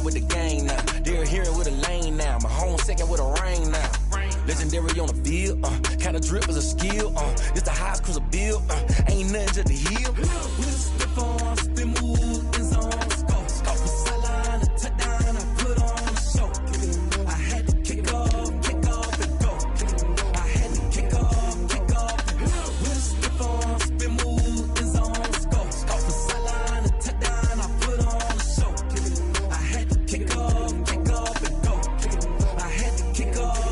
with the gang now. They're here with a lane now. My home second with a rain now. Legendary on the field, kinda drip is a skill, this the highest cruiser bill, ain't nothing to the hill. We just step on, spin move, in zone, scope from sideline to touchdown, I put on a show. I had to kick off and go. I had to kick off and go. We just step on, spin move, in zone, scope from sideline to touchdown, I put on a show. I had to kick off and go. I had to kick off.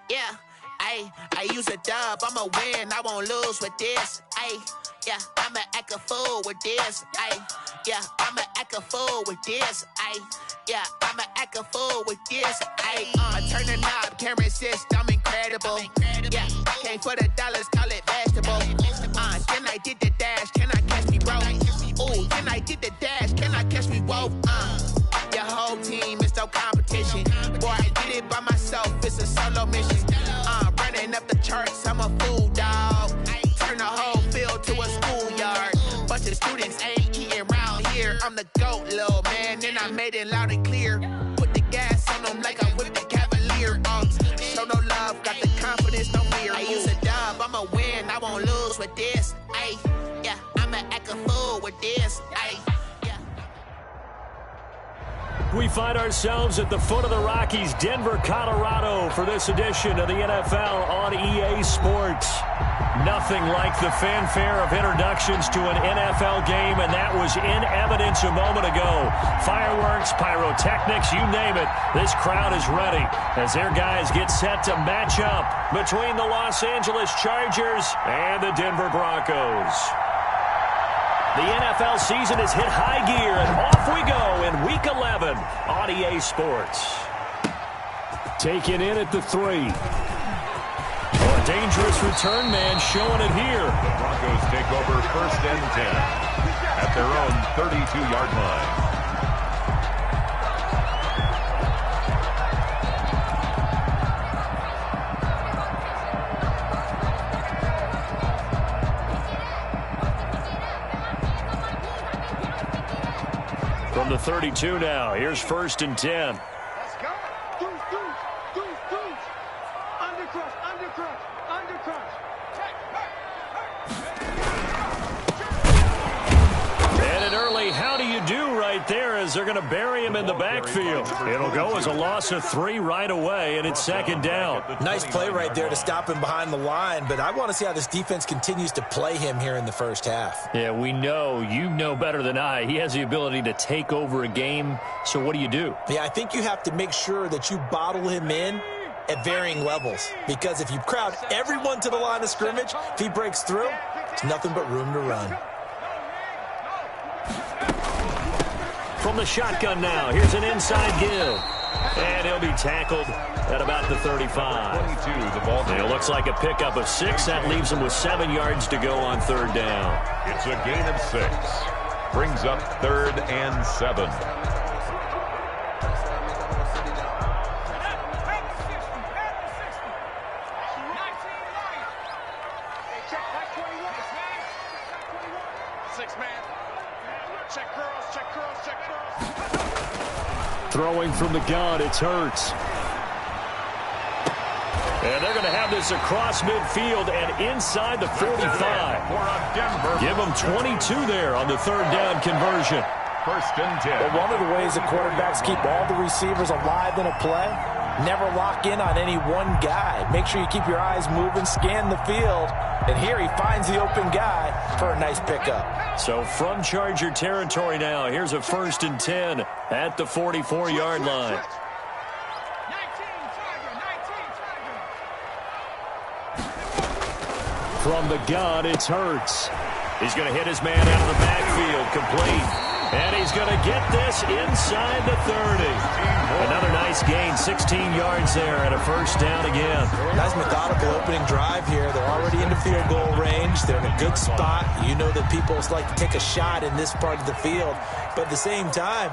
Yeah, I use a dub, I'ma win, I won't lose with this. Yeah, I'ma act a fool with this. Yeah, I'ma act a fool with this. Yeah, I'ma act a fool with this. Turn the knob, camera assist, I'm incredible. Yeah, came for the dollars, call it vegetable. Then I did the dash, can I catch me, bro? Ooh, then I did the dash, can I catch me, whoa? Your whole team is no competition. Boy, I did it by myself, it's a solo mission. Running up the charts, I'm a fool, dog. Turn the whole field to a schoolyard. Bunch of students ain't eating round here. I'm the GOAT, little man, and I made it loud and clear. Put the gas on them like I'm with the Cavalier. Show no love, got the confidence, no fear. I use a dub, I'ma win, I won't lose with this. Yeah, I'ma act a fool with this. We find ourselves at the foot of the Rockies, Denver, Colorado, for this edition of the NFL on EA Sports. Nothing like the fanfare of introductions to an NFL game, and that was in evidence a moment ago. Fireworks, pyrotechnics, you name it. This crowd is ready as their guys get set to match up between the Los Angeles Chargers and the Denver Broncos. The NFL season has hit high gear, and off we go in Week 11 on EA Sports. Taken in at the 3. A dangerous return man showing it here. The Broncos take over 1st and 10 at their own 32-yard line. From the 32 now, here's 1st and 10. Let's go. Deuce. Undercrush. And an early how do you do right there as they're going to bury him in the backfield. It'll go as a loss of 3 right away, and it's 2nd down. Nice play right there to stop him behind the line, but I want to see how this defense continues to play him here in the first half. Yeah, we know. You know better than I. He has the ability to take over a game, so what do you do? Yeah, I think you have to make sure that you bottle him in at varying levels, because if you crowd everyone to the line of scrimmage, if he breaks through, there's nothing but room to run. From the shotgun now, here's an inside give. And he'll be tackled at about the 35. 22, the ball. And it looks like a pickup of 6. That leaves him with 7 yards to go on 3rd down. It's a gain of 6. Brings up 3rd and 7. Throwing from the gun, it's Hurts. And they're going to have this across midfield and inside the 45. Give them 22 there on the 3rd down conversion. 1st and 10. Well, one of the ways the quarterbacks keep all the receivers alive in a play, never lock in on any one guy. Make sure you keep your eyes moving, scan the field, and here he finds the open guy for a nice pickup. So from Charger territory now, here's a 1st and 10 at the 44-yard line. From the gun, it's Hurts. He's going to hit his man out of the backfield, complete. And he's going to get this inside the 30. Another nice gain, 16 yards there and a first down again. Nice methodical opening drive here. They're already into field goal range. They're in a good spot. You know that people like to take a shot in this part of the field. But at the same time,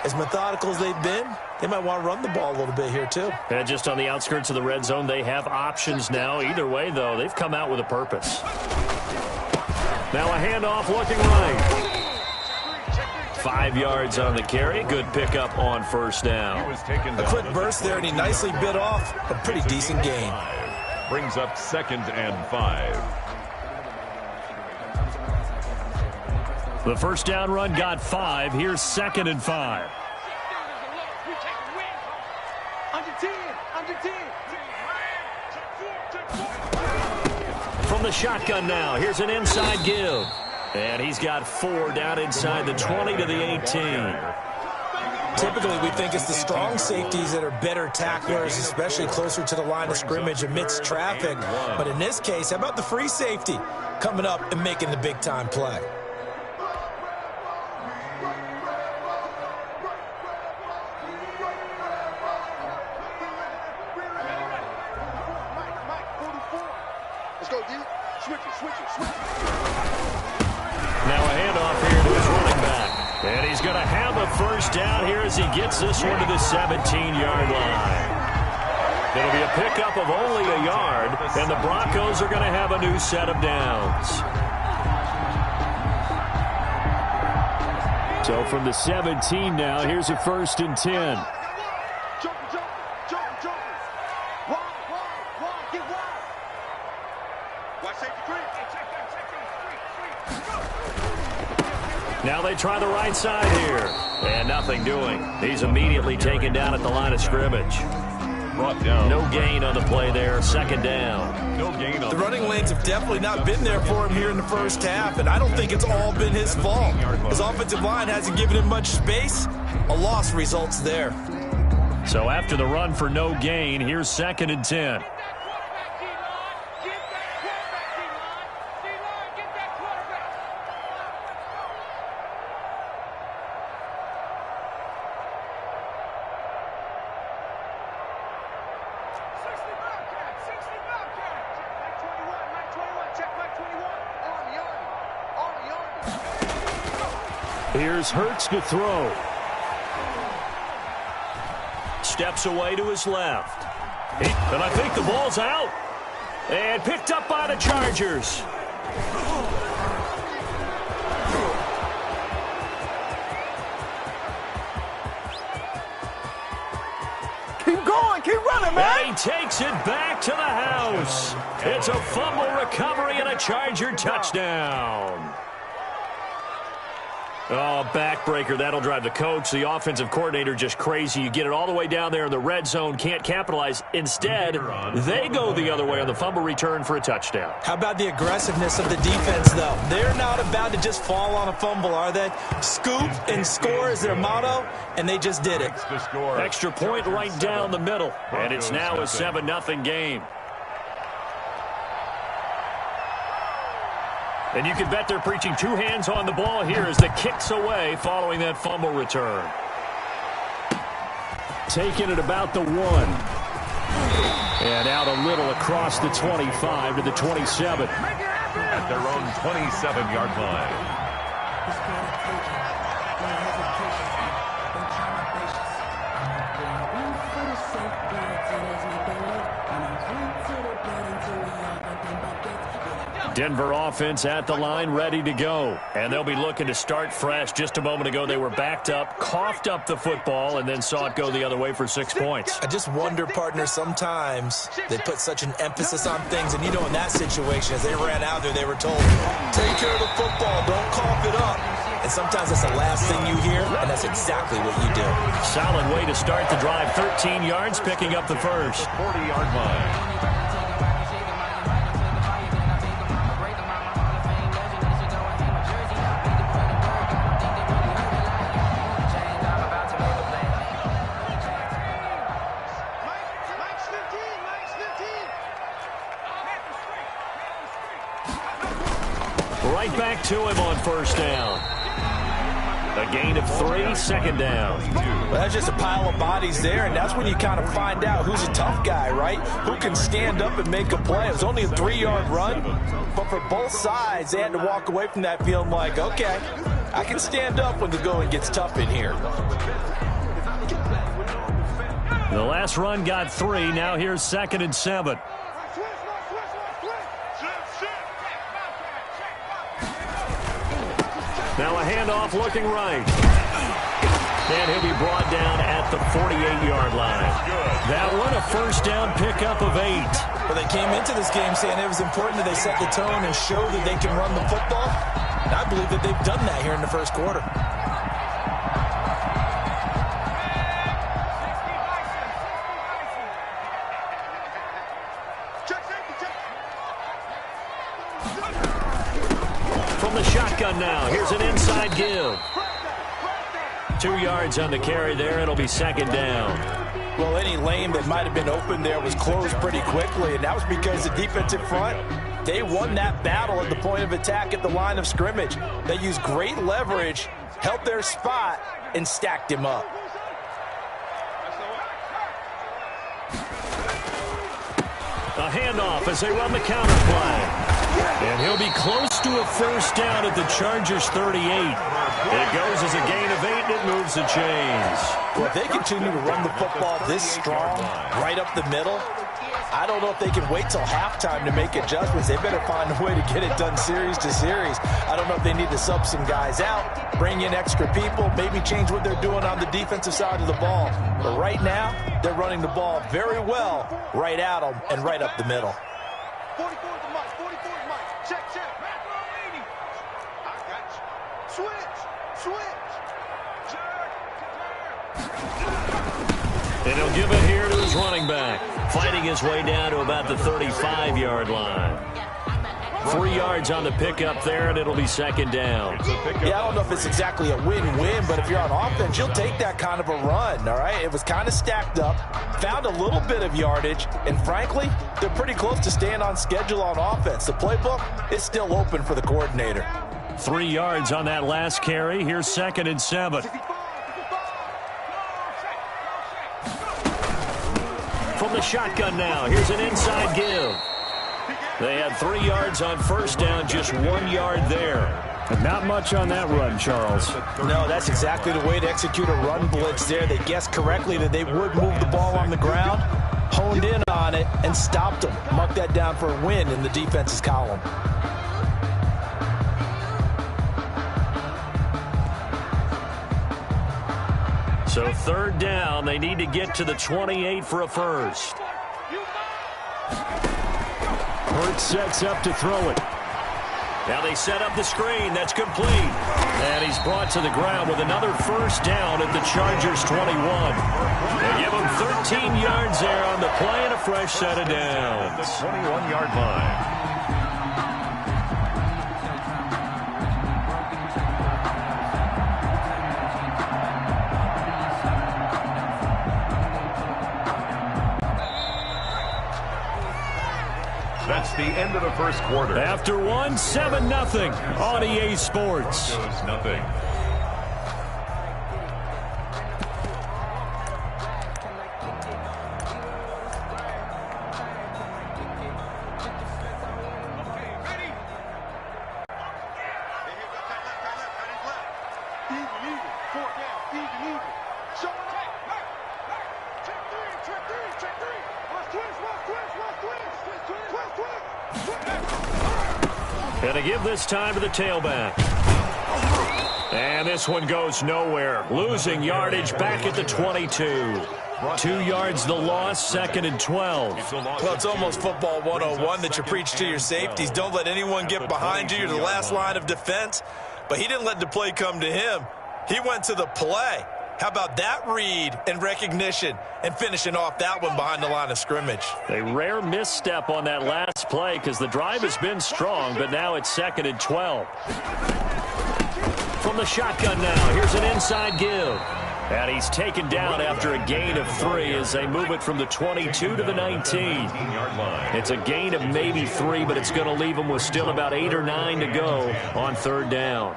as methodical as they've been, they might want to run the ball a little bit here too. And just on the outskirts of the red zone, they have options now. Either way, though, they've come out with a purpose. Now a handoff looking right. 5 yards on the carry. Good pickup on first down. A quick burst there, and he nicely bit off a pretty decent gain. Brings up 2nd and 5. The first down run got 5. Here's 2nd and 5. From the shotgun now, here's an inside give. And he's got 4 down inside the 20 to the 18. Typically, we think it's the strong safeties that are better tacklers, especially closer to the line of scrimmage amidst traffic. But in this case, how about the free safety coming up and making the big-time play? Now a handoff here to his running back. And he's going to have a first down here as he gets this one to the 17-yard line. It'll be a pickup of only a yard, and the Broncos are going to have a new set of downs. So from the 17 now, here's a 1st and 10. Now they try the right side here. And nothing doing. He's immediately taken down at the line of scrimmage. Brought down. No gain on the play there. 2nd down. No gain on the running lanes have definitely not been there for him here in the first half, and I don't think it's all been his fault. His offensive line hasn't given him much space. A loss results there. So after the run for no gain, here's 2nd and 10. Here's Hurts to throw. Steps away to his left. And I think the ball's out. And picked up by the Chargers. Keep going, keep running, man. And he takes it back to the house. It's a fumble recovery and a Charger touchdown. Oh, backbreaker. That'll drive the coach, the offensive coordinator, just crazy. You get it all the way down there in the red zone, can't capitalize. Instead, they go the other way on the fumble return for a touchdown. How about the aggressiveness of the defense, though? They're not about to just fall on a fumble, are they? Scoop and score is their motto, and they just did it. Extra point right down the middle, and it's now a 7-0 game. And you can bet they're preaching 2 hands on the ball here as the kick's away following that fumble return. Taking it about the 1. And out a little across the 25 to the 27. At their own 27-yard line. Denver offense at the line, ready to go. And they'll be looking to start fresh. Just a moment ago, they were backed up, coughed up the football, and then saw it go the other way for 6 points. I just wonder, partner, sometimes they put such an emphasis on things. And, you know, in that situation, as they ran out there, they were told, take care of the football, don't cough it up. And sometimes that's the last thing you hear, and that's exactly what you do. Solid way to start the drive. 13 yards, picking up the first. 40-yard line. Right back to him on first down. A gain of 3, second down. Well, that's just a pile of bodies there, and that's when you kind of find out who's a tough guy, right? Who can stand up and make a play. It was only a 3-yard run, but for both sides, they had to walk away from that feeling like, okay, I can stand up when the going gets tough in here. The last run got 3. Now here's 2nd and 7. Now a handoff looking right. And he'll be brought down at the 48-yard line. That one, a first down pickup of 8. Well, they came into this game saying it was important that they set the tone and show that they can run the football. And I believe that they've done that here in the first quarter. From the shotgun now, here's an inside give. 2 yards on the carry there. It'll be 2nd down. Well, any lane that might have been open there was closed pretty quickly, and that was because the defensive front, they won that battle at the point of attack at the line of scrimmage. They used great leverage, held their spot, and stacked him up. A handoff as they run the counter play. And he'll be close to a first down at the Chargers' 38. It goes as a gain of 8, and it moves the chains. Well, if they continue to run the football this strong, right up the middle, I don't know if they can wait till halftime to make adjustments. They better find a way to get it done series to series. I don't know if they need to sub some guys out, bring in extra people, maybe change what they're doing on the defensive side of the ball. But right now, they're running the ball very well right at them and right up the middle. 44 is the mic. 44 is mic. Check. I got you. Switch. And he'll give it here to his running back, fighting his way down to about the 35-yard line. 3 yards on the pickup there, and it'll be 2nd down. Yeah, I don't know if it's exactly a win-win, but if you're on offense, you'll take that kind of a run, all right? It was kind of stacked up, found a little bit of yardage, and frankly, they're pretty close to staying on schedule on offense. The playbook is still open for the coordinator. 3 yards on that last carry. Here's 2nd and 7. From the shotgun now, here's an inside give. They had 3 yards on first down, just 1 yard there. But not much on that run, Charles. No, that's exactly the way to execute a run blitz there. They guessed correctly that they would move the ball on the ground, honed in on it, and stopped them. Mark that down for a win in the defense's column. So 3rd down, they need to get to the 28 for a first. Hurts sets up to throw it. Now they set up the screen. That's complete. And he's brought to the ground with another first down at the Chargers' 21. They give him 13 yards there on the play and a fresh set of downs. The 21-yard line. That's the end of the first quarter. After one, 7-0 on EA Sports. Nothing. And to give this time to the tailback. And this one goes nowhere. Losing yardage back at the 22. 2 yards the loss, 2nd and 12. Well, it's almost football 101 that you preach to your safeties. Don't let anyone get behind you. You're the last line of defense. But he didn't let the play come to him. He went to the play. How about that read and recognition and finishing off that one behind the line of scrimmage? A rare misstep on that last play because the drive has been strong, but now it's 2nd and 12. From the shotgun now, here's an inside give. And he's taken down after a gain of 3 as they move it from the 22 to the 19. It's a gain of maybe 3, but it's going to leave them with still about 8 or 9 to go on 3rd down.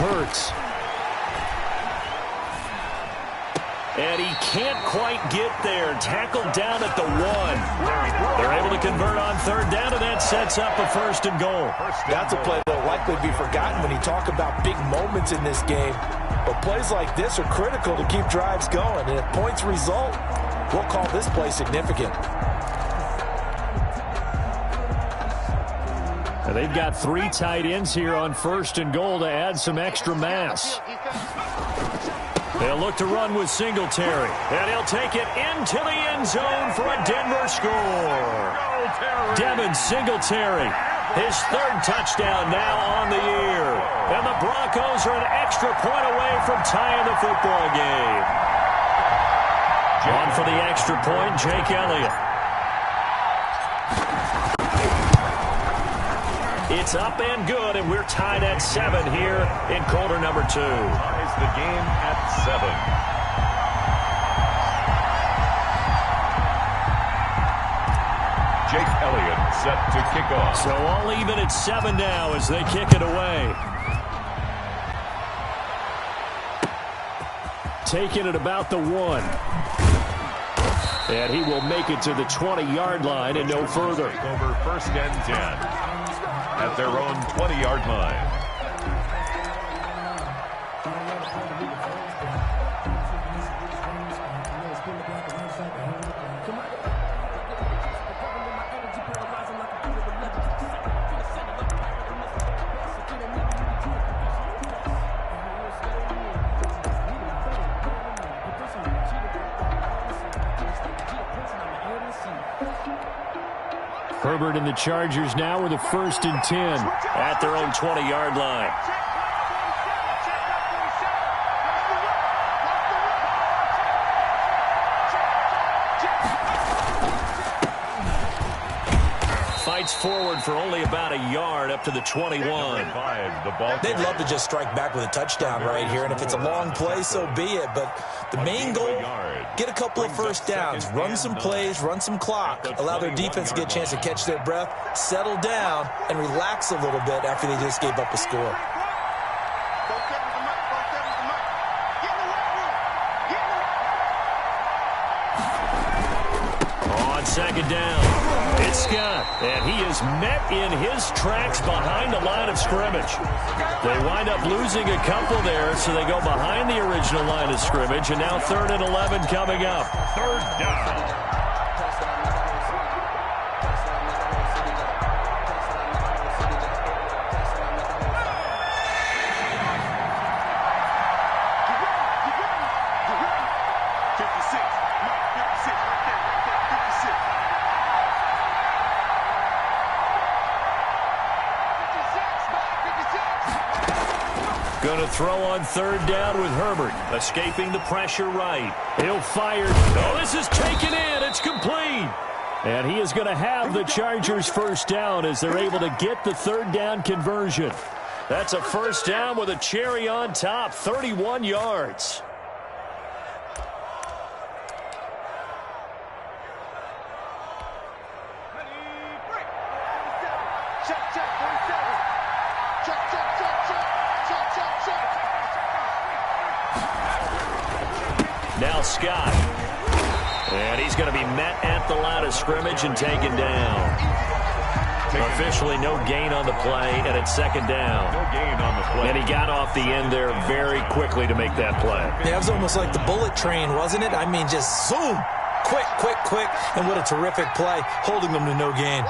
Hurts. And he can't quite get there. Tackled down at the 1. They're able to convert on third down, and that sets up a 1st and goal. That's a play that will likely be forgotten when you talk about big moments in this game. But plays like this are critical to keep drives going. And if points result, we'll call this play significant. And they've got 3 tight ends here on 1st and goal to add some extra mass. They'll look to run with Singletary. And he'll take it into the end zone for a Denver score. Devin Singletary, his 3rd touchdown now on the year. And the Broncos are an extra point away from tying the football game. On for the extra point, Jake Elliott. It's up and good, and we're tied at 7 here in quarter number 2. Ties the game at 7. Jake Elliott set to kick off. So all even at 7 now as they kick it away. Taking it about the 1. And he will make it to the 20-yard line and no further. Over 1st and 10. At their own 20-yard line. Herbert and the Chargers now with a 1st and 10 at their own 20-yard line. Fights forward for only about a yard up to the 21. They'd love to just strike back with a touchdown right here, and if it's a long play, so be it. But the main goal, get a couple of 1st downs, run some plays, run some clock, allow their defense to get a chance to catch their breath, settle down, and relax a little bit after they just gave up a score. On 2nd down, it's Scott, and he is met in his tracks behind the line of scrimmage. They wind up losing a couple there, so they go behind the original line of scrimmage, and now 3rd and 11 coming up. 3rd down. Going to throw on 3rd down with Herbert, escaping the pressure right. He'll fire. Oh, this is taken in. It's complete. And he is going to have the Chargers 1st down as they're able to get the 3rd down conversion. That's a 1st down with a cherry on top, 31 yards. Now Scott. And he's going to be met at the line of scrimmage and taken down. Officially no gain on the play, and it's 2nd down. No gain on the play. And he got off the end there very quickly to make that play. Yeah, it was almost like the bullet train, wasn't it? I mean, just zoom. Quick, quick, quick. And what a terrific play, holding them to no gain.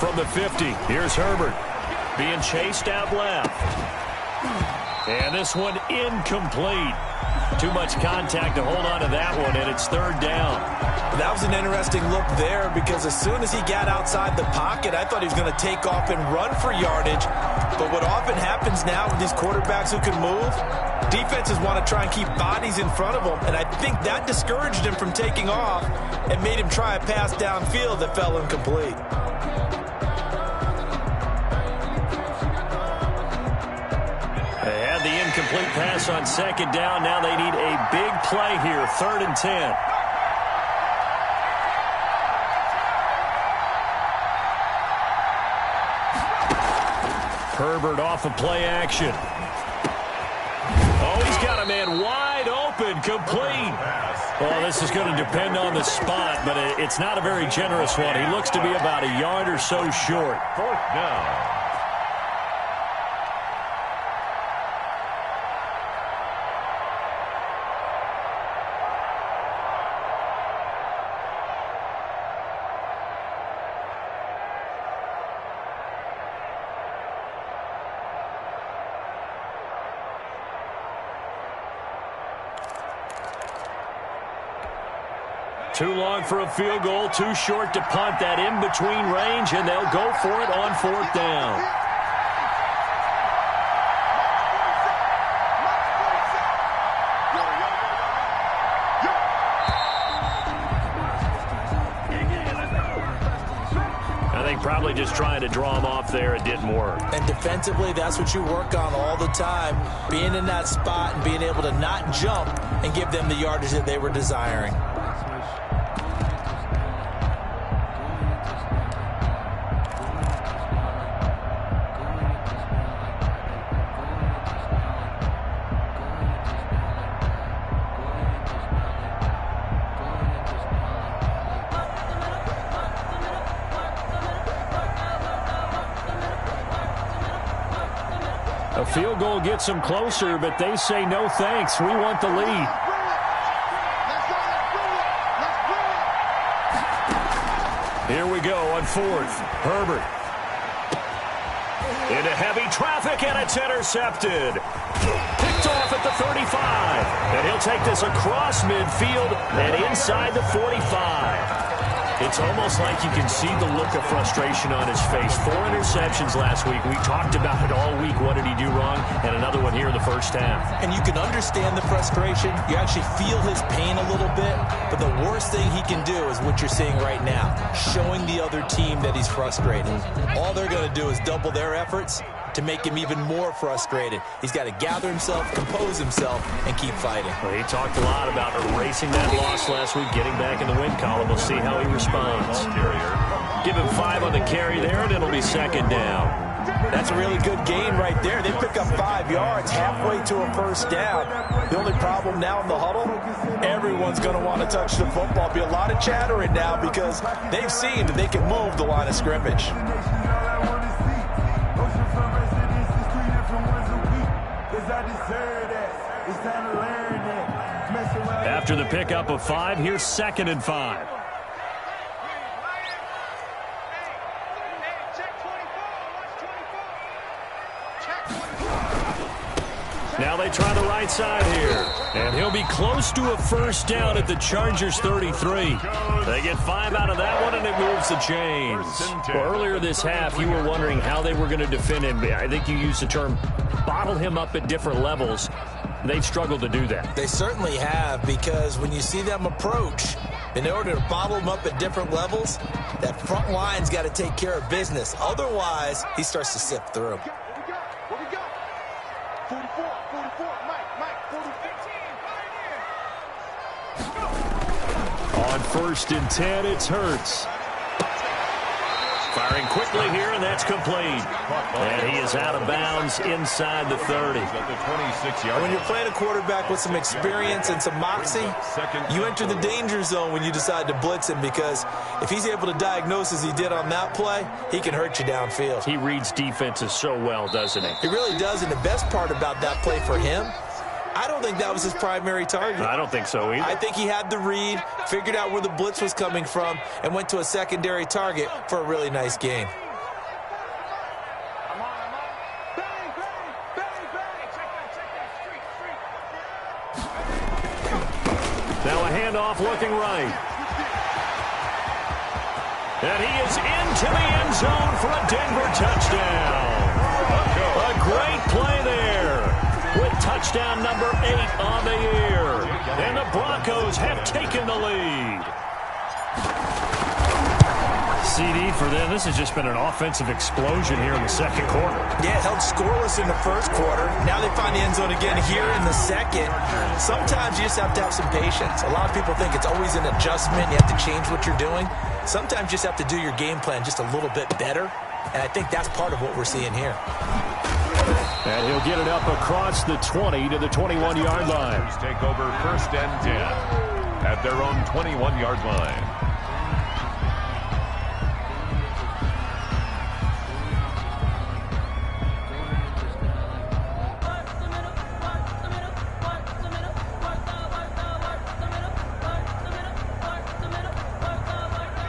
From the 50, here's Herbert being chased out left. And this one incomplete. Too much contact to hold on to that one, and it's 3rd down. That was an interesting look there because as soon as he got outside the pocket, I thought he was going to take off and run for yardage. But what often happens now with these quarterbacks who can move, defenses want to try and keep bodies in front of them, and I think that discouraged him from taking off and made him try a pass downfield that fell incomplete. They had the incomplete pass on second down. Now they need a big play here, 3rd and 10. Herbert off of play action. Oh, he's got a man wide open, complete. Well, this is going to depend on the spot, but it's not a very generous one. He looks to be about a yard or so short. 4th down. Too long for a field goal, too short to punt. That in-between range, and they'll go for it on 4th down. I think probably just trying to draw him off there, it didn't work. And defensively, that's what you work on all the time, being in that spot and being able to not jump and give them the yardage that they were desiring. A field goal gets them closer, but they say no thanks. We want the lead. Here we go on 4th. Herbert. Into heavy traffic, and it's intercepted. Picked off at the 35. And he'll take this across midfield and inside the 45. It's almost like you can see the look of frustration on his face. 4 interceptions last week. We talked about it all week. What did he do wrong? And another one here in the first half. And you can understand the frustration. You actually feel his pain a little bit. But the worst thing he can do is what you're seeing right now, showing the other team that he's frustrated. All they're going to do is double their efforts to make him even more frustrated. He's got to gather himself, compose himself, and keep fighting. Well, he talked a lot about erasing that loss last week, getting back in the win column. We'll see how he responds. Give him 5 on the carry there, and it'll be 2nd down. That's a really good gain right there. They pick up 5 yards halfway to a 1st down. The only problem now in the huddle, everyone's going to want to touch the football. Be a lot of chattering now because they've seen that they can move the line of scrimmage. After the pickup of 5, here's 2nd and 5. Now they try the right side here. And he'll be close to a 1st down at the Chargers 33. They get 5 out of that one, and it moves the chains. Well, earlier this half, you were wondering how they were going to defend him. I think you used the term bottle him up at different levels. They've struggled to do that. They certainly have, because when you see them approach, in order to bottle them up at different levels, that front line's got to take care of business. Otherwise, he starts to sift through. What we got? 44, Mike, 44. On 1st and 10, it's Hurts. Firing quickly here, and that's complete. And he is out of bounds inside the 30. When you're playing a quarterback with some experience and some moxie, you enter the danger zone when you decide to blitz him, because if he's able to diagnose as he did on that play, he can hurt you downfield. He reads defenses so well, doesn't he? He really does, and the best part about that play for him, I don't think that was his primary target. I don't think so either. I think he had the read, figured out where the blitz was coming from, and went to a secondary target for a really nice gain. Now a handoff looking right. And he is into the end zone for a Denver touchdown. A great play there, with touchdown number 8 on the year. And the Broncos have taken the lead. CD, for them, this has just been an offensive explosion here in the second quarter. Yeah, held scoreless in the first quarter. Now they find the end zone again here in the second. Sometimes you just have to have some patience. A lot of people think it's always an adjustment. You have to change what you're doing. Sometimes you just have to do your game plan just a little bit better. And I think that's part of what we're seeing here. And he'll get it up across the 20 to the 21-yard line. Take over 1st and 10 at their own 21-yard line.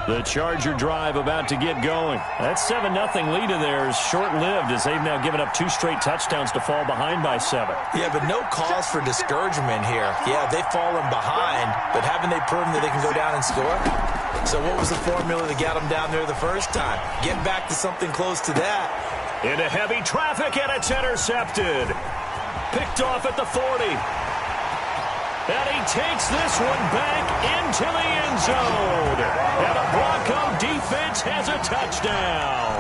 The Charger drive about to get going. That 7-0 lead of theirs short-lived as they've now given up 2 straight touchdowns to fall behind by 7. Yeah, but no cause for discouragement here. Yeah, they've fallen behind, but haven't they proven that they can go down and score? So what was the formula that got them down there the first time? Get back to something close to that. Into heavy traffic, and it's intercepted. Picked off at the 40. And he takes this one back into the end zone. And the Bronco defense has a touchdown.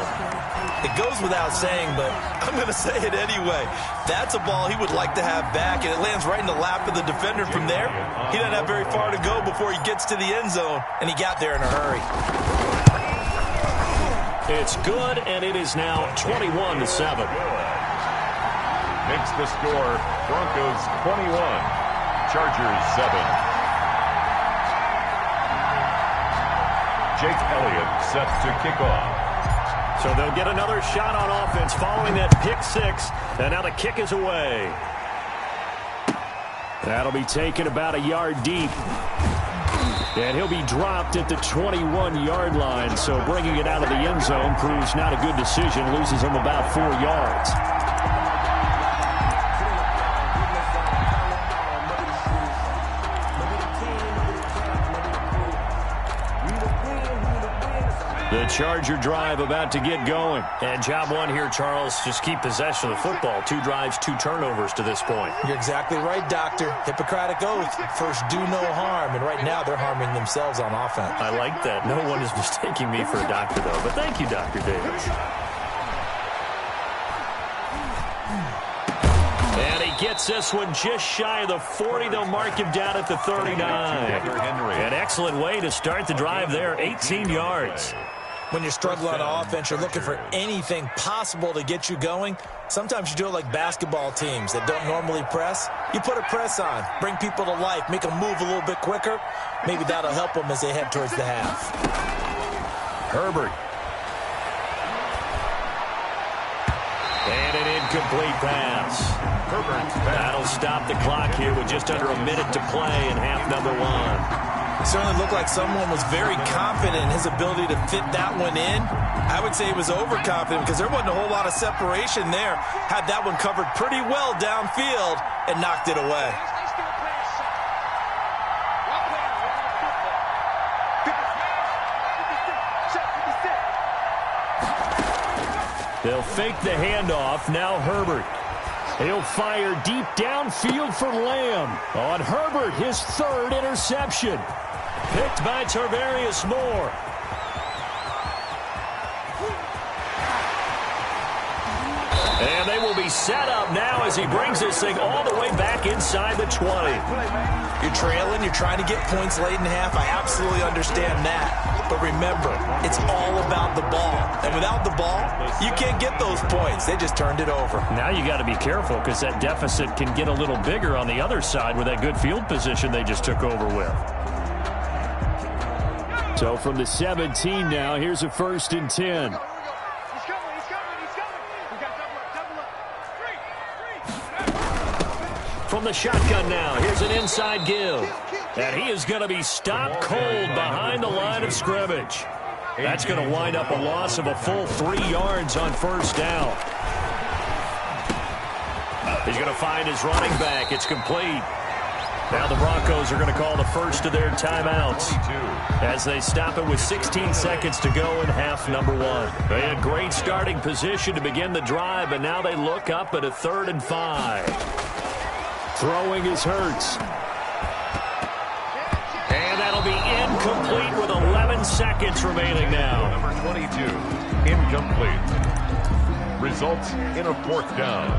It goes without saying, but I'm going to say it anyway. That's a ball he would like to have back, and it lands right in the lap of the defender from there. He doesn't have very far to go before he gets to the end zone, and he got there in a hurry. It's good, and it is now 21-7. Makes the score Broncos 21. Chargers 7. Jake Elliott set to kick off. So they'll get another shot on offense following that pick 6. And now the kick is away. That'll be taken about a yard deep. And he'll be dropped at the 21-yard line. So bringing it out of the end zone proves not a good decision. Loses him about 4 yards. The Charger drive about to get going. And job one here, Charles, just keep possession of the football. 2 drives, 2 turnovers to this point. You're exactly right, Doctor. Hippocratic oath. First, do no harm. And right now, they're harming themselves on offense. I like that. No one is mistaking me for a doctor, though. But thank you, Dr. Davis. And he gets this one just shy of the 40. They'll mark him down at the 39. An excellent way to start the drive there. 18 yards. When you're struggling on offense, you're looking for anything possible to get you going. Sometimes you do it like basketball teams that don't normally press. You put a press on, bring people to life, make them move a little bit quicker. Maybe that'll help them as they head towards the half. Herbert. And an incomplete pass. That'll stop the clock here with just under a minute to play in half number 1. It certainly looked like someone was very confident in his ability to fit that one in. I would say he was overconfident because there wasn't a whole lot of separation there. Had that one covered pretty well downfield and knocked it away. They'll fake the handoff. Now Herbert. He'll fire deep downfield for Lamb. On Herbert, his 3rd interception. Picked by Tarvarius Moore. And they will be set up now as he brings this thing all the way back inside the 20. You're trailing. You're trying to get points late in half. I absolutely understand that. But remember, it's all about the ball. And without the ball, you can't get those points. They just turned it over. Now you got to be careful because that deficit can get a little bigger on the other side with that good field position they just took over with. So from the 17 now, here's a 1st and 10. From the shotgun now, here's an inside give. And he is going to be stopped cold behind the line of scrimmage. That's going to wind up a loss of a full 3 yards on 1st down. He's going to find his running back. It's complete. Now the Broncos are going to call the first of their timeouts as they stop it with 16 seconds to go in half number 1. They had great starting position to begin the drive, but now they look up at a 3rd and 5. Throwing is Hurts. And that'll be incomplete with 11 seconds remaining now. Number 22, incomplete. Results in a 4th down.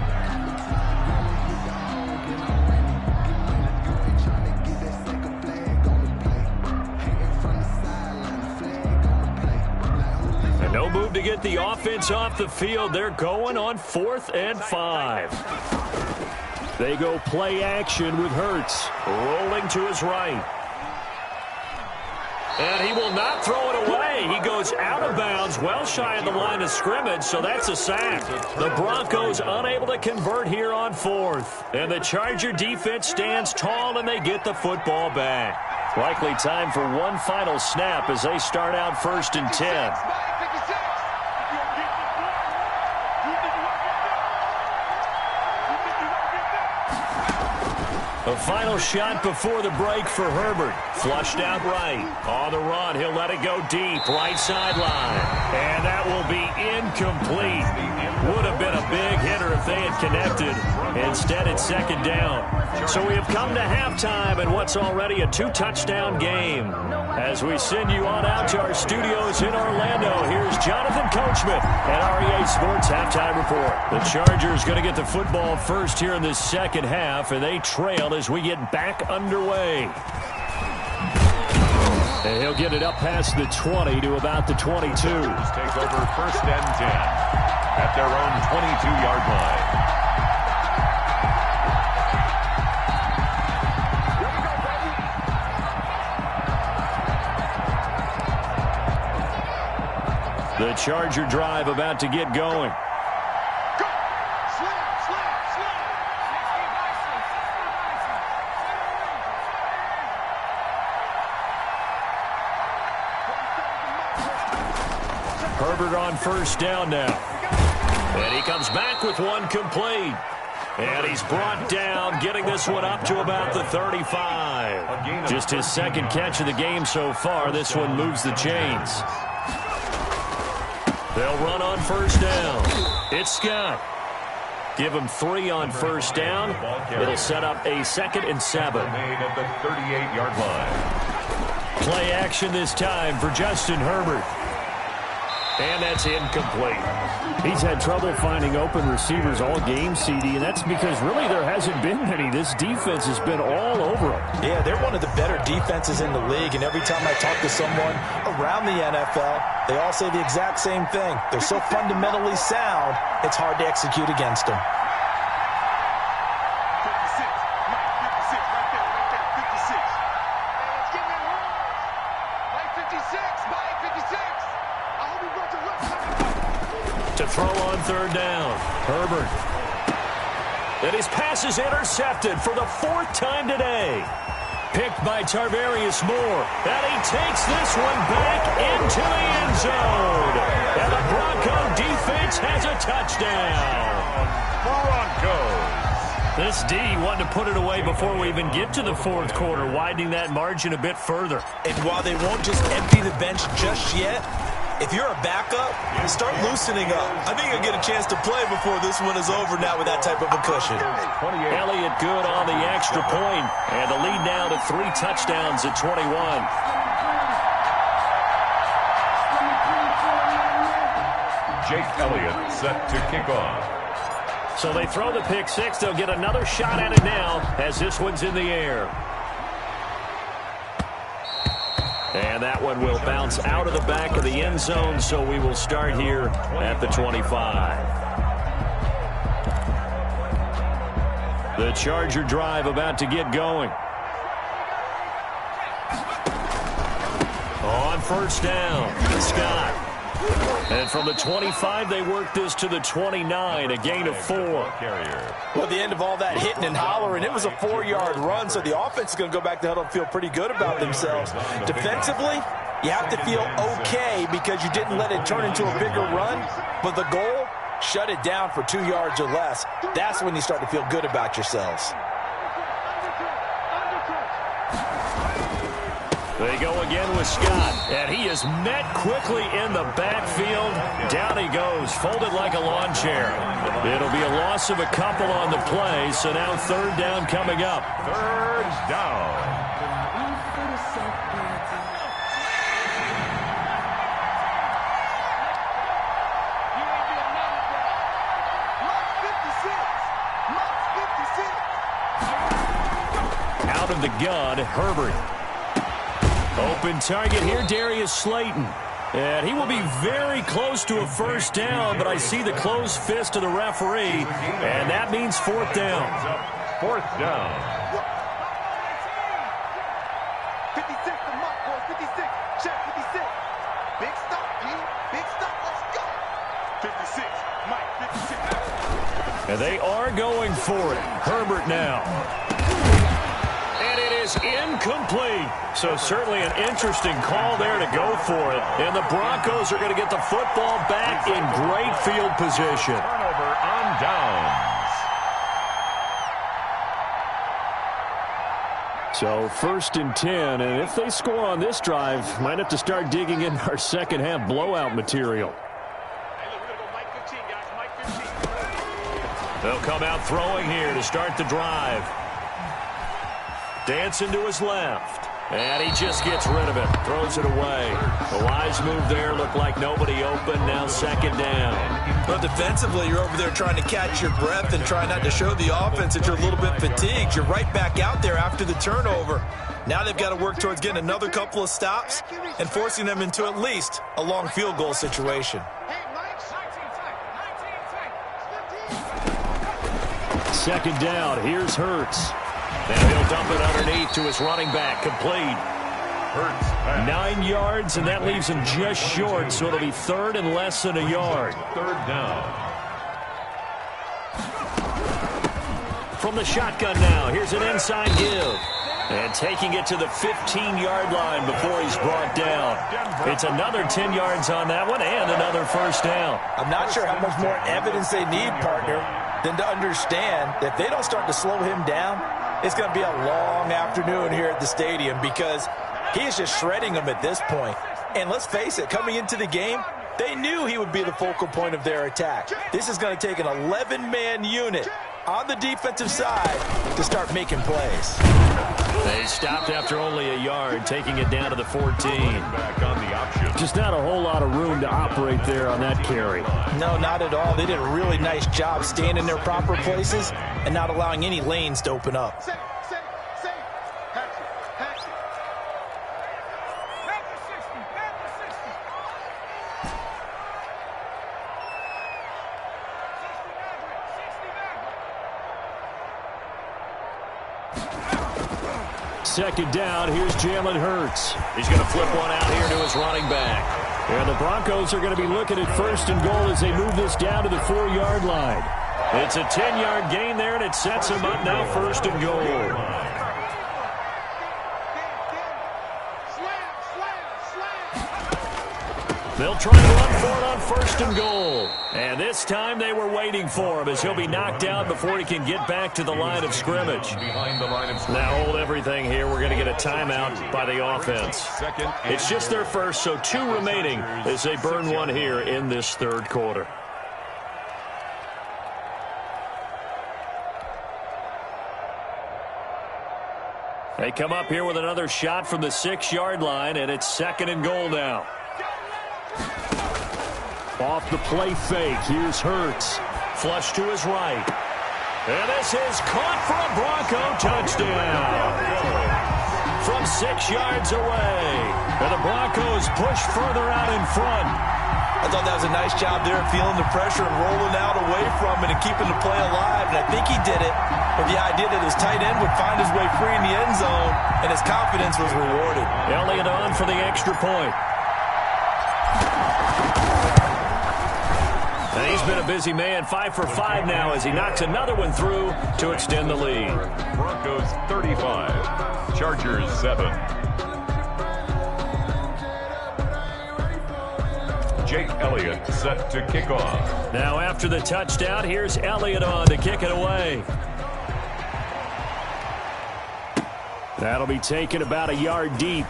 No move to get the offense off the field. They're going on 4th and 5. They go play action with Hurts rolling to his right. And he will not throw it away. He goes out of bounds, well shy of the line of scrimmage, so that's a sack. The Broncos unable to convert here on 4th. And the Charger defense stands tall, and they get the football back. Likely time for one final snap as they start out 1st and 10. A final shot before the break for Herbert. Flushed out right. On the run, he'll let it go deep. Right sideline. And that will be incomplete. Would have been a big hitter if they had connected. Instead, it's 2nd down. So we have come to halftime in what's already a 2-touchdown game. As we send you on out to our studios in Orlando, here's Jonathan Coachman at REA Sports Halftime Report. The Chargers going to get the football first here in this second half, and they trail as we get back underway. And he'll get it up past the 20 to about the 22. Take over 1st and 10 at their own 22-yard line. The Charger drive about to get going. Herbert on 1st down now. And he comes back with one complete. And he's brought down, getting this one up to about the 35. Just his 2nd catch of the game so far. This one moves the chains. They'll run on 1st down. It's Scott. Give him 3 on 1st down. It'll set up a 2nd and 7. Made at the 38-yard line. Play action this time for Justin Herbert. And that's incomplete. He's had trouble finding open receivers all game, CD, and that's because really there hasn't been many. This defense has been all over them. Yeah, they're one of the better defenses in the league, and every time I talk to someone around the NFL, they all say the exact same thing. They're so fundamentally sound, it's hard to execute against them. 56. To throw on 3rd down. Herbert. And his pass is intercepted for the 4th time today. Picked by Tarvarius Moore. And he takes this one back into the end zone. And the Bronco defense has a touchdown. Broncos. This D wanted to put it away before we even get to the 4th quarter, widening that margin a bit further. And while they won't just empty the bench just yet, if you're a backup, start loosening up. I think you'll get a chance to play before this one is over now with that type of a cushion. Elliott good on the extra point, and the lead now to 3 touchdowns at 21. Jake Elliott set to kick off. So they throw the pick 6. They'll get another shot at it now as this one's in the air. And that one will bounce out of the back of the end zone, so we will start here at the 25. The Charger drive about to get going. On 1st down, Scott. And from the 25, they work this to the 29, a gain of 4. Well, at the end of all that hitting and hollering, it was a 4-yard run, so the offense is going to go back to huddle and feel pretty good about themselves. Defensively, you have to feel okay because you didn't let it turn into a bigger run, but the goal, shut it down for 2 yards or less. That's when you start to feel good about yourselves. They go again with Scott, and he is met quickly in the backfield. Down he goes, folded like a lawn chair. It'll be a loss of a couple on the play, so now 3rd down coming up. 3rd down. from the gun, Herbert. Open target here, Darius Slayton. And he will be very close to a first down, but I see the closed fist of the referee, and that means fourth down. Fourth down. 56 to Mike, boys. 56. Check 56. Big stop, G. Big stop. Let's go. 56. Mike, 56. And they are going for it. Herbert now. And it is incomplete. So certainly an interesting call there to go for it. And the Broncos are going to get the football back in great field position. Turnover on downs. So first and 10, and if they score on this drive, might have to start digging in our second half blowout material. They'll come out throwing here to start the drive. Dancing to his left. And he just gets rid of it. Throws it away. A wise move there. Looked like nobody open. Now second down. Well, defensively, you're over there trying to catch your breath and try not to show the offense that you're a little bit fatigued. You're right back out there after the turnover. Now they've got to work towards getting another couple of stops and forcing them into at least a long field goal situation. Second down. Here's Hurts. And he'll dump it underneath to his running back. Complete. Hurts. 9 yards, and that leaves him just short, so it'll be third and less than a yard. Third down. From the shotgun now, here's an inside give. And taking it to the 15-yard line before he's brought down. It's another 10 yards on that one and another first down. I'm not sure how much more evidence they need, partner, than to understand that if they don't start to slow him down, it's going to be a long afternoon here at the stadium because he is just shredding them at this point. And let's face it, coming into the game, they knew he would be the focal point of their attack. This is going to take an 11-man unit on the defensive side to start making plays. They stopped after only a yard, taking it down to the 14. Back on the option. Just not a whole lot of room to operate there on that carry. No, not at all. They did a really nice job staying in their proper places and not allowing any lanes to open up. Second down, here's Jalen Hurts. He's going to flip one out here to his running back. And the Broncos are going to be looking at first and goal as they move this down to the 4-yard line. It's a 10-yard gain there, and it sets them up now first and goal. They'll try to run for it on first and goal. And this time they were waiting for him as he'll be knocked out before he can get back to the line of scrimmage. Behind the line of scrimmage. Now hold everything here. We're going to get a timeout by the offense. It's just their first, so 2 remaining as they burn one here in this third quarter. They come up here with another shot from the 6-yard line, and it's second and goal now. Off the play fake, here's Hurts. Flush to his right. And this is caught for a Bronco touchdown. From 6 yards away. And the Broncos push further out in front. I thought that was a nice job there, feeling the pressure and rolling out away from it and keeping the play alive. And I think he did it with the idea that his tight end would find his way free in the end zone, and his confidence was rewarded. Elliott on for the extra point. And he's been a busy man, 5 for 5 now as he knocks another one through to extend the lead. Broncos 35, Chargers 7. Jake Elliott set to kick off. Now after the touchdown, here's Elliott on to kick it away. That'll be taken about a yard deep.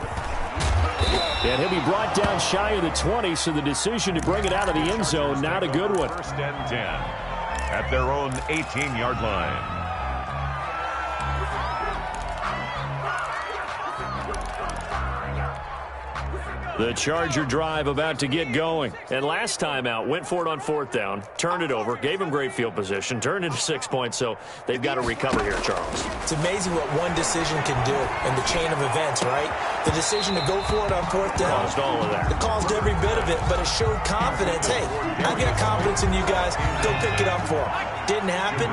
And he'll be brought down shy of the 20, so the decision to bring it out of the end zone, not a good one. First and 10 at their own 18-yard line. The Charger drive about to get going. And last time out, went for it on 4th down, turned it over, gave them great field position, turned into 6 points, so they've got to recover here, Charles. It's amazing what one decision can do in the chain of events, right? The decision to go for it on 4th down. Caused all of that. It caused every bit of it, but it showed confidence. Hey, I got confidence in you guys. Go pick it up for them. Didn't happen.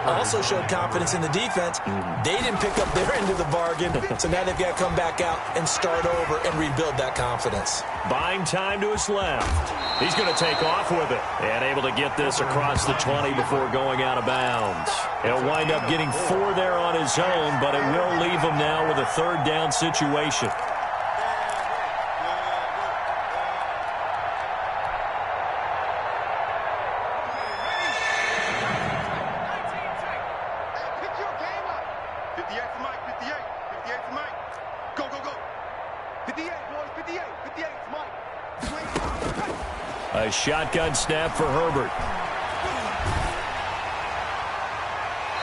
Also showed confidence in the defense. They didn't pick up their end of the bargain, so now they've got to come back out and start over and rebuild that confidence. Buying time to his left. He's going to take off with it and able to get this across the 20 before going out of bounds. He'll wind up getting 4 there on his own, but it will leave him now with a 3rd down situation. A shotgun snap for Herbert.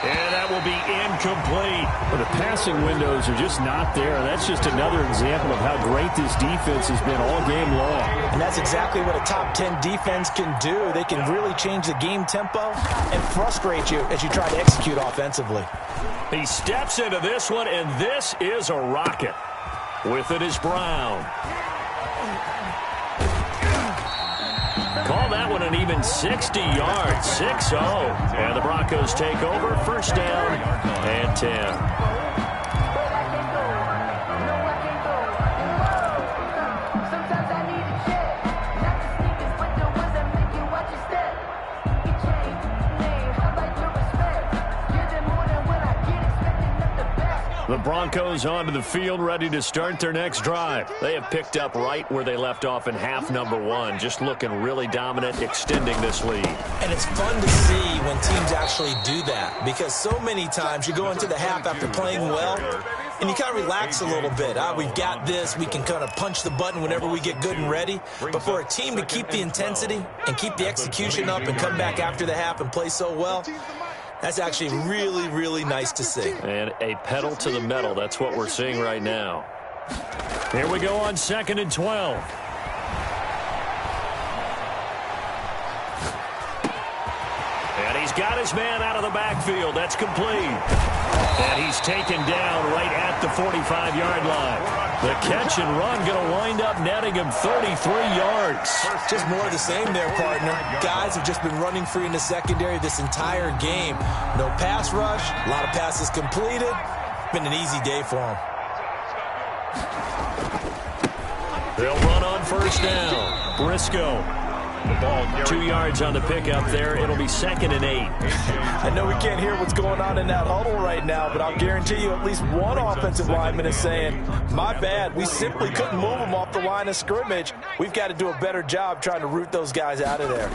And that will be incomplete. Well, the passing windows are just not there. That's just another example of how great this defense has been all game long. And that's exactly what a top 10 defense can do. They can really change the game tempo and frustrate you as you try to execute offensively. He steps into this one, and this is a rocket. With it is Brown. Call that one an even 60 yards, 6-0. And the Broncos take over, 1st down and 10. The Broncos onto the field, ready to start their next drive. They have picked up right where they left off in half number 1, just looking really dominant, extending this lead. And it's fun to see when teams actually do that, because so many times you go into the half after playing well, and you kind of relax a little bit. We've got this. We can kind of punch the button whenever we get good and ready. But for a team to keep the intensity and keep the execution up and come back after the half and play so well, that's actually really, really nice to see. And a pedal to the metal. That's what we're seeing right now. Here we go on 2nd and 12. And he's got his man out of the backfield. That's complete. And he's taken down right at the 45-yard line. The catch and run going to wind up netting him 33 yards. Just more of the same there, partner. Guys have just been running free in the secondary this entire game. No pass rush, a lot of passes completed. Been an easy day for them. They'll run on 1st down. Briscoe. The ball 2 yards on the pickup there. It'll be 2nd and 8. I know we can't hear what's going on in that huddle right now, but I'll guarantee you at least one offensive lineman is saying, my bad, we simply couldn't move them off the line of scrimmage. We've got to do a better job trying to root those guys out of there.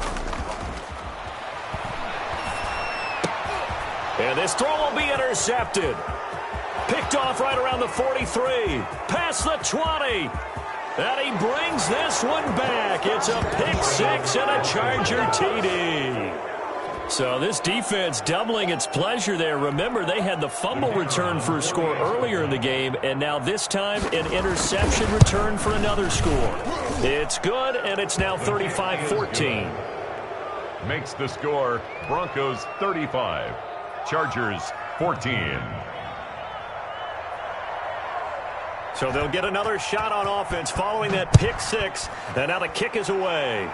And this throw will be intercepted. Picked off right around the 43. Past the 20. And he brings this one back. It's a pick 6 and a Charger TD. So this defense doubling its pleasure there. Remember, they had the fumble return for a score earlier in the game, and now this time an interception return for another score. It's good, and it's now 35-14. Makes the score Broncos 35, Chargers 14. So they'll get another shot on offense following that pick 6, and now the kick is away.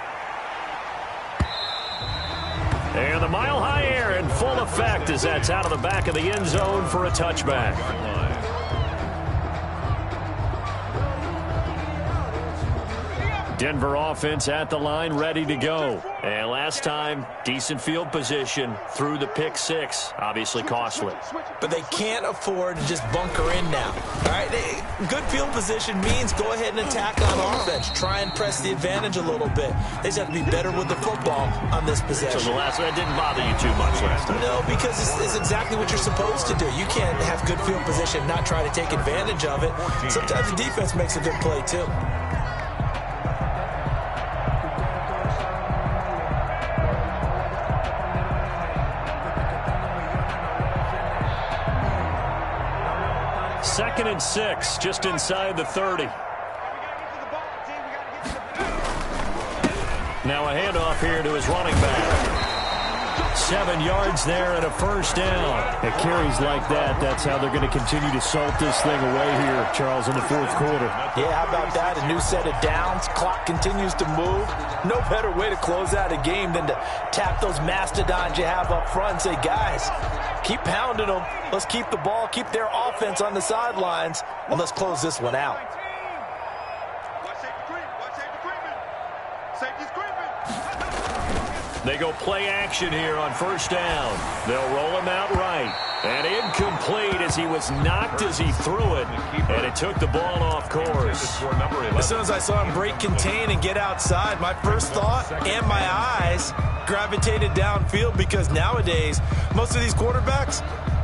And the mile-high air in full effect as that's out of the back of the end zone for a touchback. Denver offense at the line, ready to go. And last time, decent field position through the pick 6. Obviously costly. But they can't afford to just bunker in now. All right, good field position means go ahead and attack on offense. Try and press the advantage a little bit. They just have to be better with the football on this possession. So the last one didn't bother you too much last time? No, because it's exactly what you're supposed to do. You can't have good field position and not try to take advantage of it. Sometimes the defense makes a good play too. Second and 6, just inside the 30. Now a handoff here to his running back. 7 yards there and a first down. At carries like that, that's how they're going to continue to salt this thing away here, Charles, in the fourth quarter. Yeah, how about that? A new set of downs. Clock continues to move. No better way to close out a game than to tap those mastodons you have up front and say, guys, keep pounding them. Let's keep the ball, keep their offense on the sidelines, and let's close this one out. They go play action here on first down. They'll roll him out right. And incomplete as he was knocked as he threw it. And it took the ball off course. As soon as I saw him break contain and get outside, my first thought and my eyes gravitated downfield, because nowadays, most of these quarterbacks,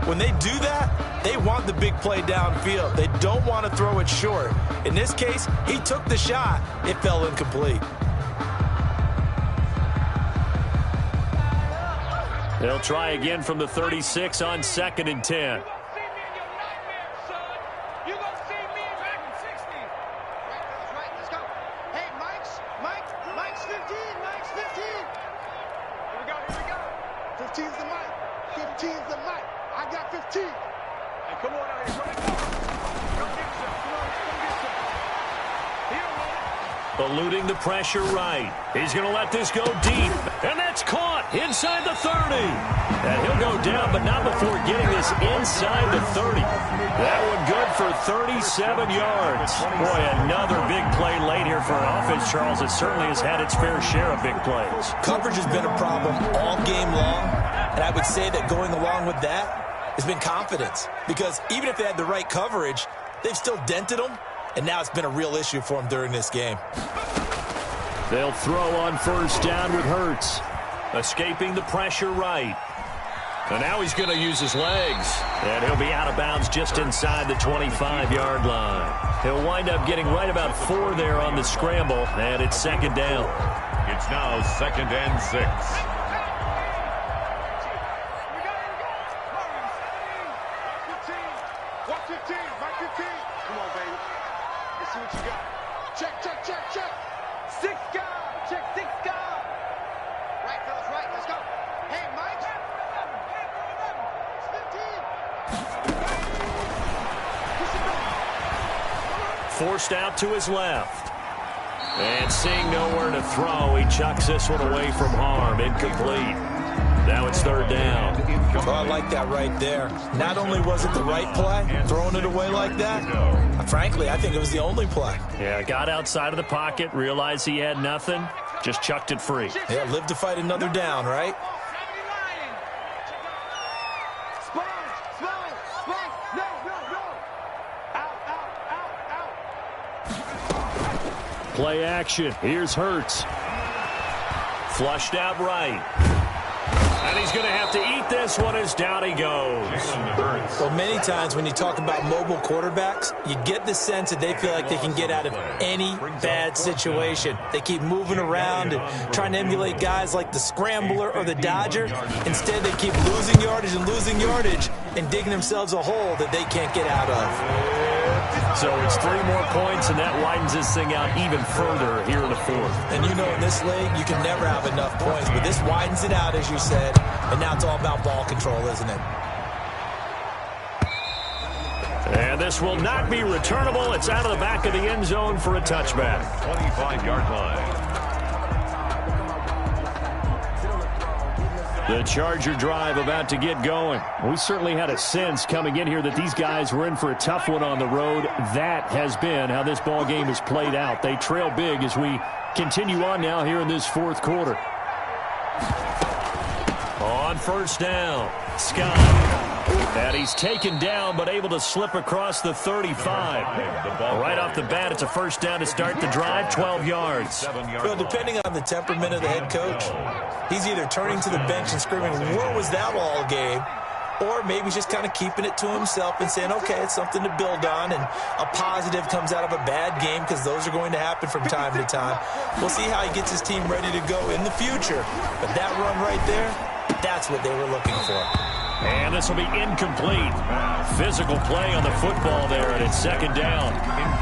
when they do that, they want the big play downfield. They don't want to throw it short. In this case, he took the shot. It fell incomplete. They'll try again from the 36 on 2nd and 10. Eluding the pressure right. He's going to let this go deep. And that's caught inside the 30. And he'll go down, but not before getting this inside the 30. That one good for 37 yards. Boy, another big play late here for an offense, Charles. It certainly has had its fair share of big plays. Coverage has been a problem all game long. And I would say that going along with that has been confidence. Because even if they had the right coverage, they've still dented them. And now it's been a real issue for him during this game. They'll throw on first down with Hurts. Escaping the pressure right. And now he's going to use his legs. And he'll be out of bounds just inside the 25-yard line. He'll wind up getting right about 4 there on the scramble. And it's 2nd down. It's now 2nd and 6. Forced out to his left. And seeing nowhere to throw, he chucks this one away from harm. Incomplete. Now it's 3rd down. Oh, I like that right there. Not only was it the right play, throwing it away like that, frankly, I think it was the only play. Yeah, got outside of the pocket, realized he had nothing, just chucked it free. Yeah, live to fight another down, right? Play action. Here's Hurts. Flushed out right. And he's going to have to eat this one as down he goes. Well, many times when you talk about mobile quarterbacks, you get the sense that they feel like they can get out of any bad situation. They keep moving around and trying to emulate guys like the Scrambler or the Dodger. Instead, they keep losing yardage and digging themselves a hole that they can't get out of. So it's 3 more points, and that widens this thing out even further here in the 4th. And you know, in this league, you can never have enough points, but this widens it out, as you said, and now it's all about ball control, isn't it? And this will not be returnable. It's out of the back of the end zone for a touchback. 25-yard line. The Charger drive about to get going. We certainly had a sense coming in here that these guys were in for a tough one on the road. That has been how this ball game has played out. They trail big as we continue on now here in this 4th quarter. On first down, Scott. And he's taken down but able to slip across the 35. Right off the bat, it's a first down to start the drive, 12 yards. Well, depending on the temperament of the head coach, he's either turning to the bench and screaming, "What was that all game?" Or maybe he's just kind of keeping it to himself and saying, okay, it's something to build on, and a positive comes out of a bad game, because those are going to happen from time to time. We'll see how he gets his team ready to go in the future. But that run right there, that's what they were looking for. And this will be incomplete. Physical play on the football there, and it's second down.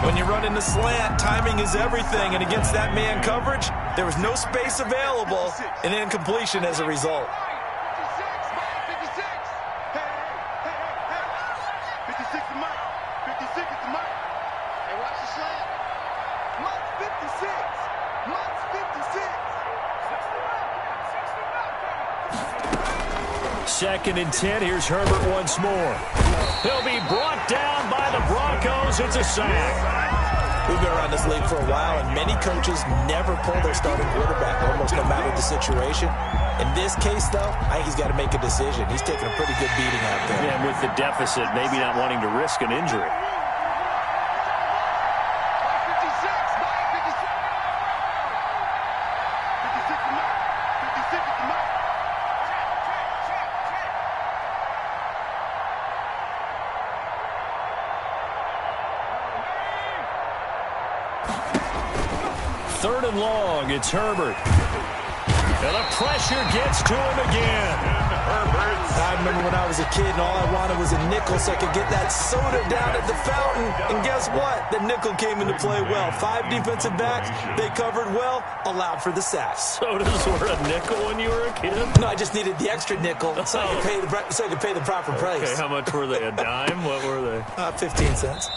When you run in the slant, timing is everything. And against that man coverage, there was no space available, and incompletion as a result. 56 to Mike. 56 to Mike. Hey, watch the slant. Mike's 56. Mike's 56. Second and 10. Here's Herbert once more. He'll be brought down by the Broncos. It's a sack. We've been around this league for a while, and many coaches never pull their starting quarterback, almost no matter the situation. In this case, though, I think he's got to make a decision. He's taking a pretty good beating out there. Yeah, and with the deficit, maybe not wanting to risk an injury. Third and long, it's Herbert. And the pressure gets to him again. I remember when I was a kid and all I wanted was a nickel so I could get that soda down at the fountain. And guess what? The nickel came into play well. 5 defensive backs, they covered well, allowed for the sacks. Sodas were a nickel when you were a kid? No, I just needed the extra nickel so I could pay the proper price. Okay, how much were they? A dime? What were they? 15 cents.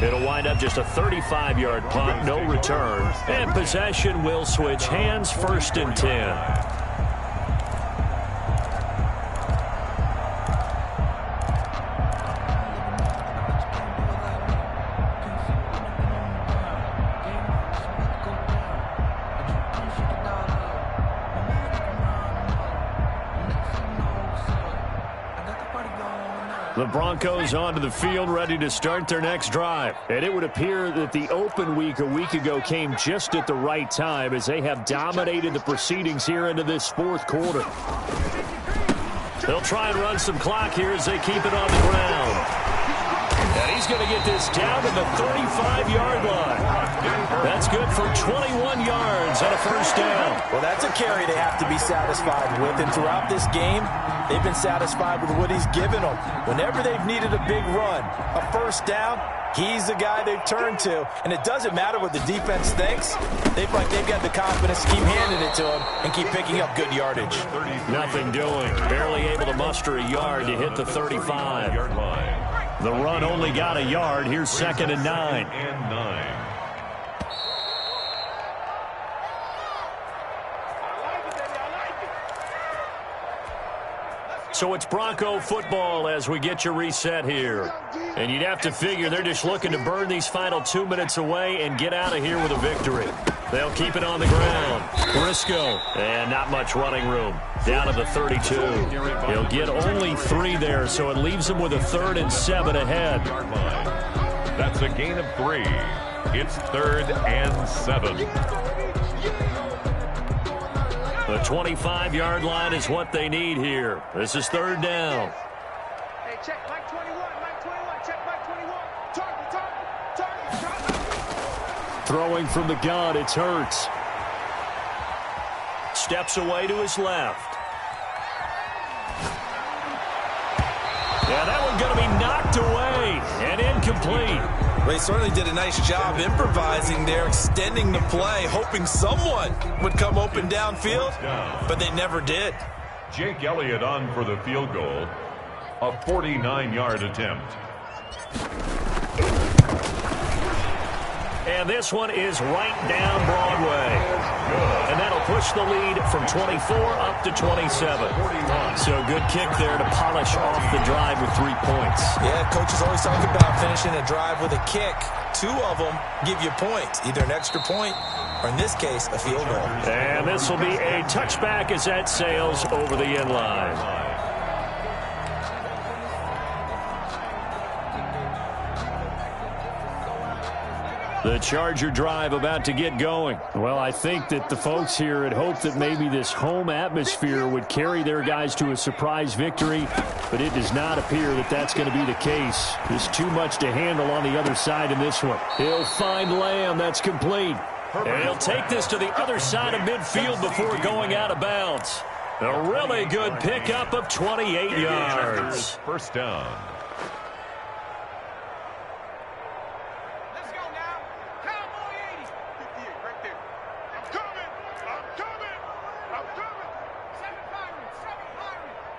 It'll wind up just a 35-yard punt, no return. And possession will switch hands, first and 10. The Broncos onto the field, ready to start their next drive. And it would appear that the open week a week ago came just at the right time as they have dominated the proceedings here into this fourth quarter. They'll try and run some clock here as they keep it on the ground. And he's going to get this down to the 35-yard line. That's good for 21 yards and a first down. Well, that's a carry they have to be satisfied with. And throughout this game, they've been satisfied with what he's given them. Whenever they've needed a big run, a first down, he's the guy they've turned to. And it doesn't matter what the defense thinks. They've got the confidence to keep handing it to him and keep picking up good yardage. Nothing doing. Barely able to muster a yard to hit the 35-yard line. The run only got a yard. Here's second and 9. So it's Bronco football as we get you reset here. And you'd have to figure they're just looking to burn these final 2 minutes away and get out of here with a victory. They'll keep it on the ground. Briscoe, and not much running room. Down to the 32. He'll get only 3 there, so it leaves him with a 3rd and 7 ahead. That's a gain of 3. It's 3rd and 7. The 25-yard line is what they need here. This is 3rd down. Hey, check Mike 21. Mike 21. Check Mike 21. Target. Throwing from the gun, it's Hurts. Steps away to his left. Yeah, that one's going to be knocked away and incomplete. Well, he certainly did a nice job improvising there, extending the play, hoping someone would come open downfield, but they never did. Jake Elliott on for the field goal. A 49-yard attempt. And this one is right down Broadway. And that'll push the lead from 24 up to 27. So good kick there to polish off the drive with 3 points. Yeah, coaches always talk about finishing a drive with a kick. 2 of them give you points, either an extra point or, in this case, a field goal. And this will be a touchback as that sails over the end line. The Charger drive about to get going. Well, I think that the folks here had hoped that maybe this home atmosphere would carry their guys to a surprise victory, but it does not appear that that's going to be the case. There's too much to handle on the other side in this one. He'll find Lamb. That's complete. And he'll take this to the other side of midfield before going out of bounds. A really good pickup of 28 yards. First down. Let's go now. Cowboy 80. 58 right there. I'm coming. I'm coming. I'm coming. 7 firing.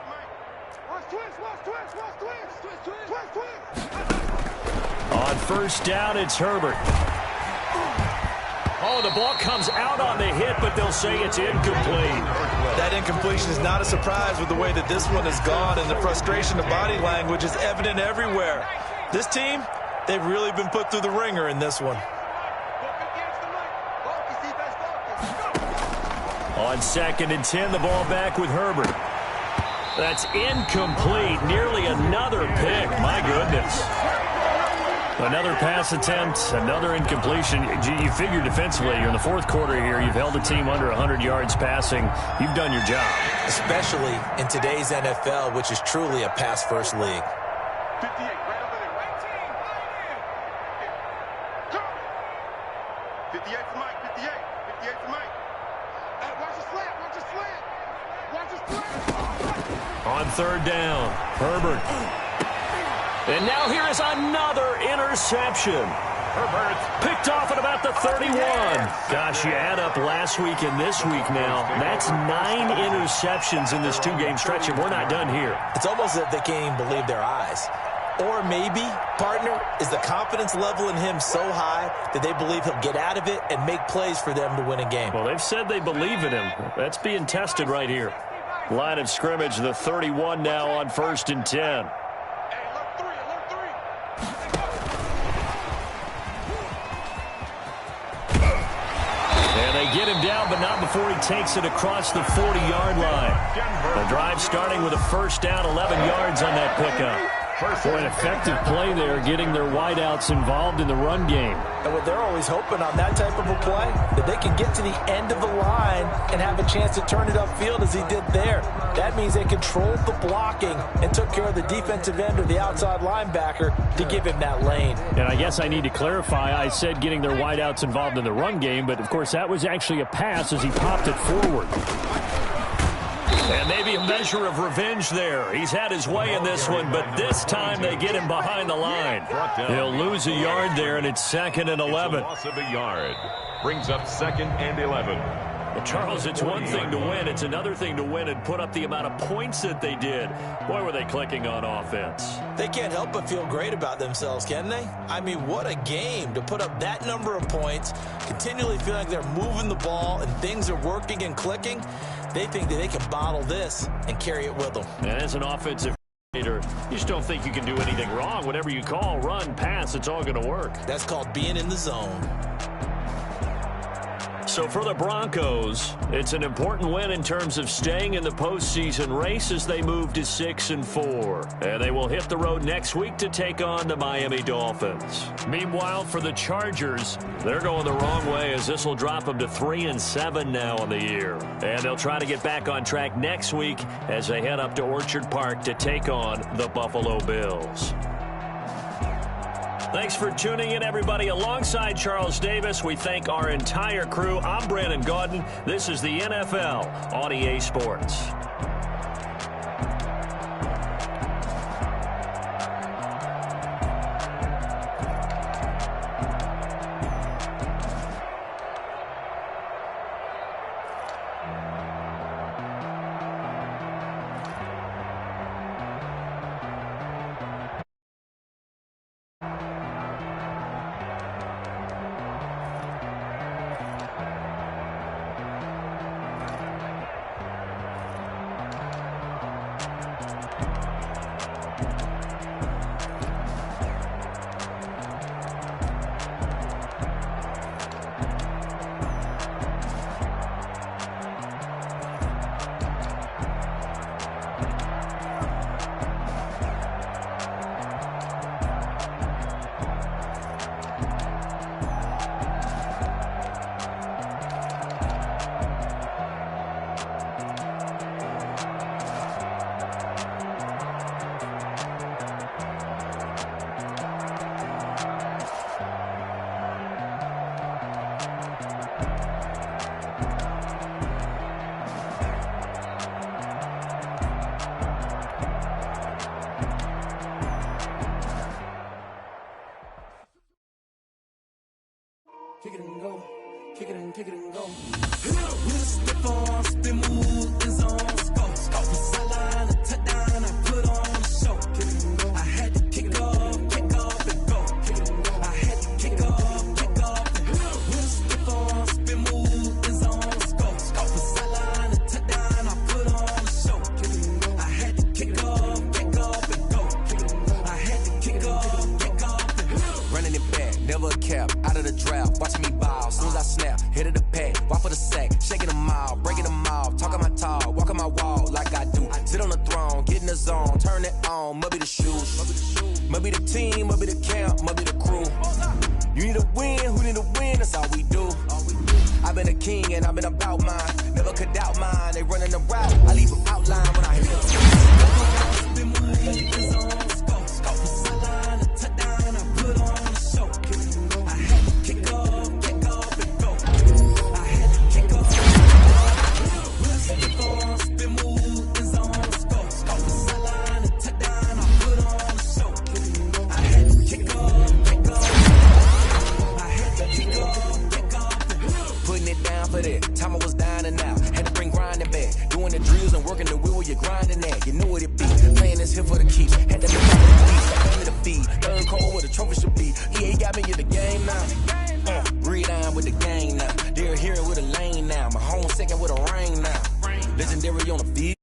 Mike. Watch twist. On first down, it's Herbert. Oh, the ball comes out on the hit, but they'll say it's incomplete. That incompletion is not a surprise with the way that this one has gone, and the frustration of body language is evident everywhere. This team, they've really been put through the ringer in this one. On second and 10, the ball back with Herbert. That's incomplete. Nearly another pick. My goodness. Another pass attempt, another incompletion. You figure defensively, you're in the fourth quarter here. You've held the team under 100 yards passing. You've done your job. Especially in today's NFL, which is truly a pass-first league. 58 right over there. Right team. Come. 58 for Mike. 58. 58 for Mike. Hey, watch the slant. Watch the slant. Watch the slant. On third down, Herbert. And now here is another interception. Herbert Picked off at about the 31. Gosh, you add up last week and this week now. That's 9 interceptions in this two-game stretch, and we're not done here. It's almost as if they can't even believe their eyes. Or maybe, partner, is the confidence level in him so high that they believe he'll get out of it and make plays for them to win a game. Well, they've said they believe in him. That's being tested right here. Line of scrimmage, the 31 now on first and 10. Get him down, but not before he takes it across the 40-yard line. The drive starting with a first down, 11 yards on that pickup. For an effective play there, getting their wideouts involved in the run game. And what they're always hoping on that type of a play, that they can get to the end of the line and have a chance to turn it upfield as he did there. That means they controlled the blocking and took care of the defensive end or the outside linebacker to give him that lane. And I guess I need to clarify, I said getting their wideouts involved in the run game, but of course that was actually a pass as he popped it forward. And maybe a measure of revenge there. He's had his way in this one, but this time they get him behind the line. He'll lose a yard there, and it's second and 11. Loss of a yard. Brings up second and 11. Well, Charles, it's one thing to win. It's another thing to win and put up the amount of points that they did. Boy, were they clicking on offense. They can't help but feel great about themselves, can they? I mean, what a game to put up that number of points, continually feel like they're moving the ball and things are working and clicking. They think that they can bottle this and carry it with them. And as an offensive leader, you just don't think you can do anything wrong. Whatever you call, run, pass, it's all going to work. That's called being in the zone. So for the Broncos, it's an important win in terms of staying in the postseason race as they move to 6-4. And they will hit the road next week to take on the Miami Dolphins. Meanwhile, for the Chargers, they're going the wrong way as this will drop them to 3-7 now on the year. And they'll try to get back on track next week as they head up to Orchard Park to take on the Buffalo Bills. Thanks for tuning in, everybody. Alongside Charles Davis, we thank our entire crew. I'm Brandon Gaudin. This is the NFL on EA Sports. kick it and go. With a stiff arm, spin move, is on scope. From sideline to touchdown, I put on a show. I had to kick off and go. I had to kick off and go. With a stiff arm, spin move, is on scope. From sideline to touchdown, I put on a show. I had to kick off and go. I had to kick off and go. Running it back, never a cap, out of the drought, watching me ball. Soon as I snap, hit of the pad, walk for the sack, shaking them out, breaking them off, talking my talk, walking my wall like I do. Sit on the throne, get in the zone, turn it on, must be the shoes, must be the team, must be the camp, must be the crew. You need a win, who need a win, that's all we do. I've been a king and I've been about mine, never could doubt mine, they running the route, I leave them outline when I hear time I was down and out, had to bring grinding back, doing the drills and working the wheel where you're grinding at. You know what it be, playing this here for the keeps. Had to make out with the beats, family to feed, third cold where the trophy should be. EA got me in the game now, breathe on with the game now. They're here with a lane now, my home second with a ring now. Legendary on the field.